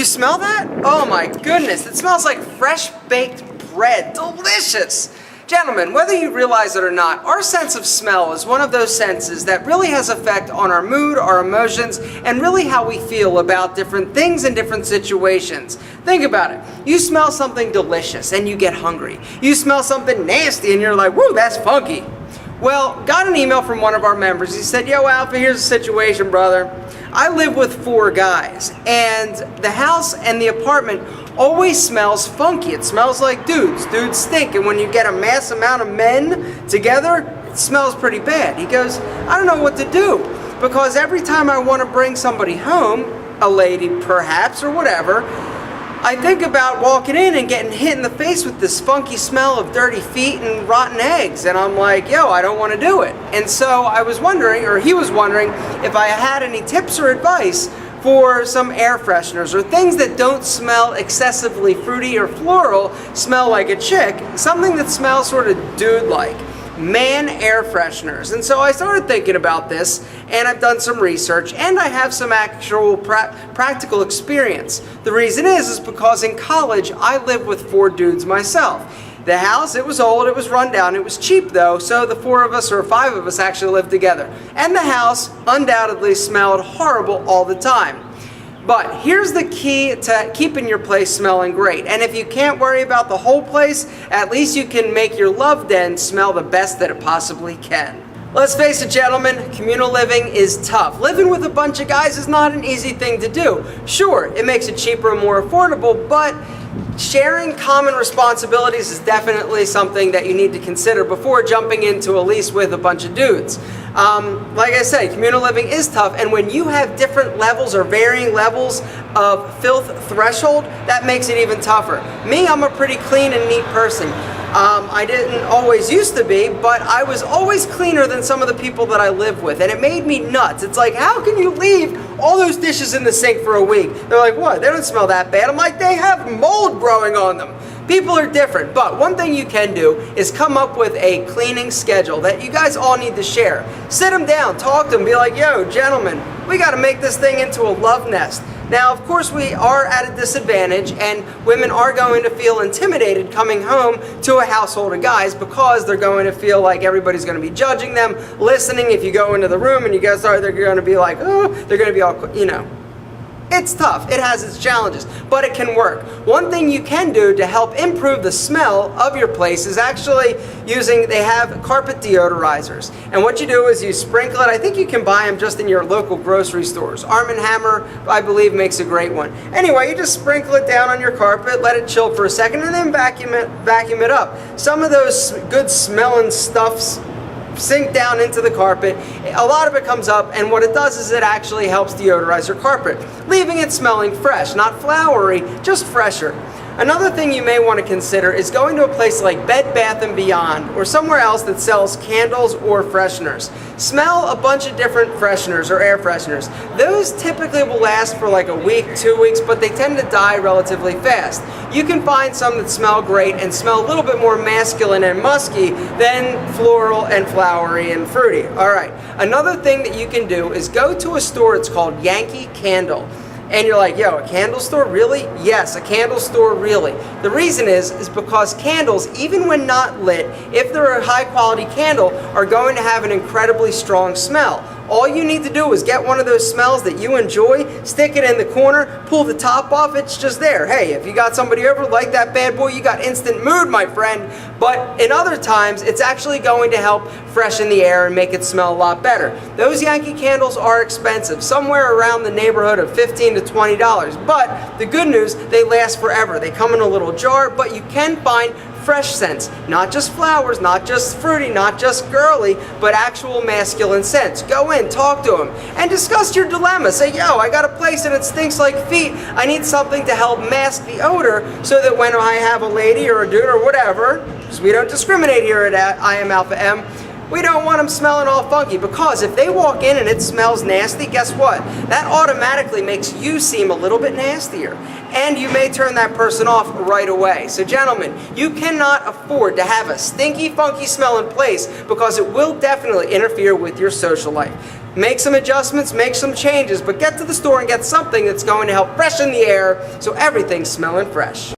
smell that? Oh my goodness, it smells like fresh baked bread. Delicious! Gentlemen, whether you realize it or not, our sense of smell is one of those senses that really has effect on our mood, our emotions, and really how we feel about different things and different situations. Think about it. You smell something delicious and you get hungry. You smell something nasty and you're like, woo, that's funky. Well, got an email from one of our members. He said, yo, Alpha, here's the situation, brother. I live with 4 guys, and the house and the apartment always smells funky. It smells like dudes. Dudes stink, and when you get a mass amount of men together, it smells pretty bad. He goes, I don't know what to do, because every time I want to bring somebody home, a lady perhaps, or whatever, I think about walking in and getting hit in the face with this funky smell of dirty feet and rotten eggs. And I'm like, yo, I don't want to do it. And so I was wondering, or he was wondering, if I had any tips or advice for some air fresheners or things that don't smell excessively fruity or floral, smell like a chick, something that smells sort of dude-like. Man air fresheners. And so I started thinking about this, and I've done some research, and I have some actual practical experience. The reason is because in college I lived with 4 dudes myself. The house, it was old, it was run down, it was cheap though, so the 4 of us or 5 of us actually lived together. And the house undoubtedly smelled horrible all the time. But here's the key to keeping your place smelling great. And if you can't worry about the whole place, at least you can make your love den smell the best that it possibly can. Let's face it, gentlemen, communal living is tough. Living with a bunch of guys is not an easy thing to do. Sure, it makes it cheaper and more affordable, but sharing common responsibilities is definitely something that you need to consider before jumping into a lease with a bunch of dudes. Like I said, communal living is tough, and when you have different levels or varying levels of filth threshold, that makes it even tougher. Me, I'm a pretty clean and neat person. I didn't always used to be, but I was always cleaner than some of the people that I live with, and it made me nuts. It's like, how can you leave all those dishes in the sink for a week? They're like, what? They don't smell that bad. I'm like, they have mold growing on them. People are different, but one thing you can do is come up with a cleaning schedule that you guys all need to share. Sit them down, talk to them, be like, yo, gentlemen, we got to make this thing into a love nest. Now, of course, we are at a disadvantage, and women are going to feel intimidated coming home to a household of guys because they're going to feel like everybody's going to be judging them, listening. If you go into the room and you guys are, they're going to be like, oh, they're going to be all, you know. It's tough. It has its challenges, but it can work. One thing you can do to help improve the smell of your place is actually they have carpet deodorizers. And what you do is you sprinkle it. I think you can buy them just in your local grocery stores. Arm & Hammer, I believe, makes a great one. Anyway, you just sprinkle it down on your carpet, let it chill for a second, and then vacuum it up. Some of those good smelling stuffs sink down into the carpet. A lot of it comes up, and what it does is it actually helps deodorize your carpet, leaving it smelling fresh, not flowery, just fresher. Another thing you may want to consider is going to a place like Bed Bath & Beyond or somewhere else that sells candles or fresheners. Smell a bunch of different fresheners or air fresheners. Those typically will last for like a week, 2 weeks, but they tend to die relatively fast. You can find some that smell great and smell a little bit more masculine and musky than floral and flowery and fruity. All right, another thing that you can do is go to a store. It's called Yankee Candle. And you're like, yo, a candle store, really? Yes, a candle store, really. The reason is because candles, even when not lit, if they're a high quality candle, are going to have an incredibly strong smell. All you need to do is get one of those smells that you enjoy, stick it in the corner, pull the top off, it's just there. Hey, if you got somebody over like that bad boy, you got instant mood, my friend. But in other times, it's actually going to help freshen the air and make it smell a lot better. Those Yankee candles are expensive, somewhere around the neighborhood of $15 to $20. But the good news, they last forever. They come in a little jar, but you can find fresh scents, not just flowers, not just fruity, not just girly, but actual masculine scents. Go in, talk to them, and discuss your dilemma. Say, yo, I got a place and it stinks like feet. I need something to help mask the odor so that when I have a lady or a dude or whatever, because we don't discriminate here at I Am Alpha M, we don't want them smelling all funky, because if they walk in and it smells nasty, guess what? That automatically makes you seem a little bit nastier, and you may turn that person off right away. So gentlemen, you cannot afford to have a stinky, funky smelling place, because it will definitely interfere with your social life. make some adjustments, make some changes, but get to the store and get something that's going to help freshen the air so everything's smelling fresh.